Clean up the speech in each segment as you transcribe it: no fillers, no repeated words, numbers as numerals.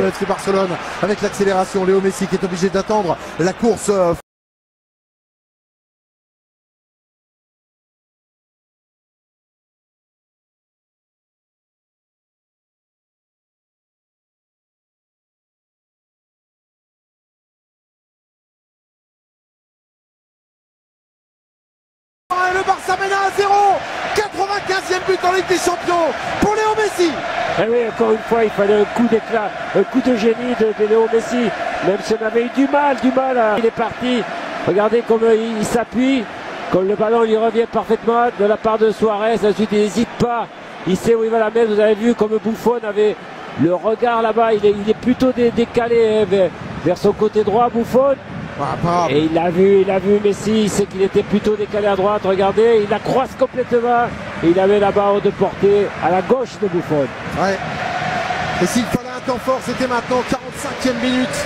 le FC Barcelone avec l'accélération. Léo Messi qui est obligé d'attendre la course. Le Barça mène à 0, 95e but en Ligue des Champions pour Léo Messi. Et oui, encore une fois, il fallait un coup d'éclat, un coup de génie de Léo Messi. Même si on avait eu du mal il est parti. Regardez comme il s'appuie, comme le ballon lui revient parfaitement de la part de Suarez. Ensuite, il n'hésite pas, il sait où il va la mettre. Vous avez vu comme Buffon avait le regard là-bas, il est plutôt décalé vers son côté droit, Buffon. Et il a vu Messi, il sait qu'il était plutôt décalé à droite, regardez, il la croise complètement et il avait la barre de portée à la gauche de Buffon. Ouais. Et s'il fallait un temps fort, c'était maintenant, 45e minute.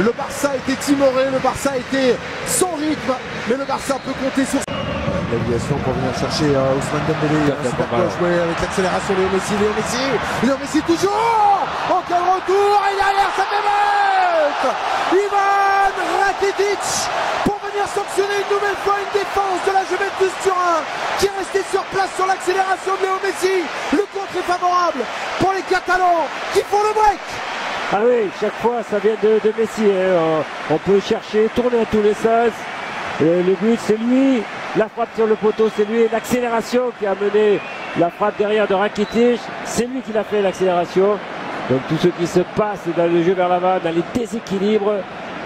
Le Barça était timoré, le Barça était sans rythme, mais le Barça peut compter sur l'aviation pour venir chercher Ousmane Dembélé. Super bien joué avec l'accélération Léo Messi toujours. Aucun retour et derrière ça fait but. Ivan Rakitic pour venir sanctionner une nouvelle fois une défense de la Juventus Turin qui est restée sur place sur l'accélération de Léo Messi. Le contre est favorable pour les Catalans qui font le break. Ah oui, chaque fois ça vient de Messi. Hein. On peut chercher, tourner à tous les sens. Le but c'est lui, la frappe sur le poteau c'est lui, l'accélération qui a mené la frappe derrière de Rakitic, c'est lui qui l'a fait l'accélération. Donc tout ce qui se passe dans le jeu vers l'avant, dans les déséquilibres,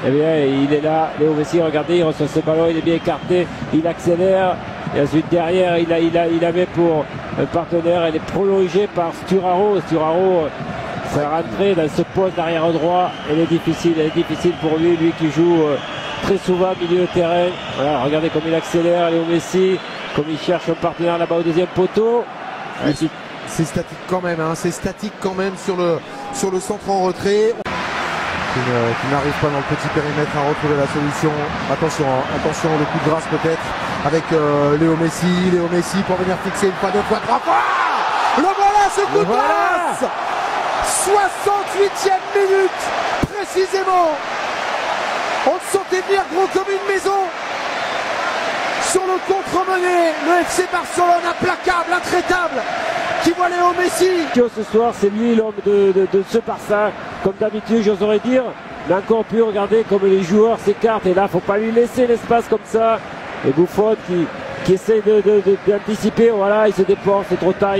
eh bien il est là, Léo Messi, regardez, il reçoit ce ballon, il est bien écarté, il accélère, et ensuite derrière il avait pour un partenaire, elle est prolongée par Sturaro. Sa rentrée dans ce poste d'arrière droit, elle est difficile pour lui qui joue très souvent milieu de terrain. Voilà, regardez comme il accélère, Léo Messi, comme il cherche un partenaire là-bas au deuxième poteau. Ouais, c'est statique quand même, hein, c'est statique quand même sur le centre en retrait. Qui n'arrive pas dans le petit périmètre à retrouver la solution. Attention, le coup de grâce peut-être avec Léo Messi pour venir fixer une fois, deux fois, trois fois. Le voilà ce coup de grâce. 68e minute précisément. On le sentait venir gros comme une maison. Sur le contre-mené, le FC Barcelone implacable, intraitable, qui voit Léo Messi. Ce soir, c'est lui l'homme de ce Barça. Comme d'habitude, j'oserais dire, mais encore plus, regardez comme les joueurs s'écartent. Et là, faut pas lui laisser l'espace comme ça. Et Buffon qui essaie d'anticiper, voilà, il se déporte, c'est trop tard.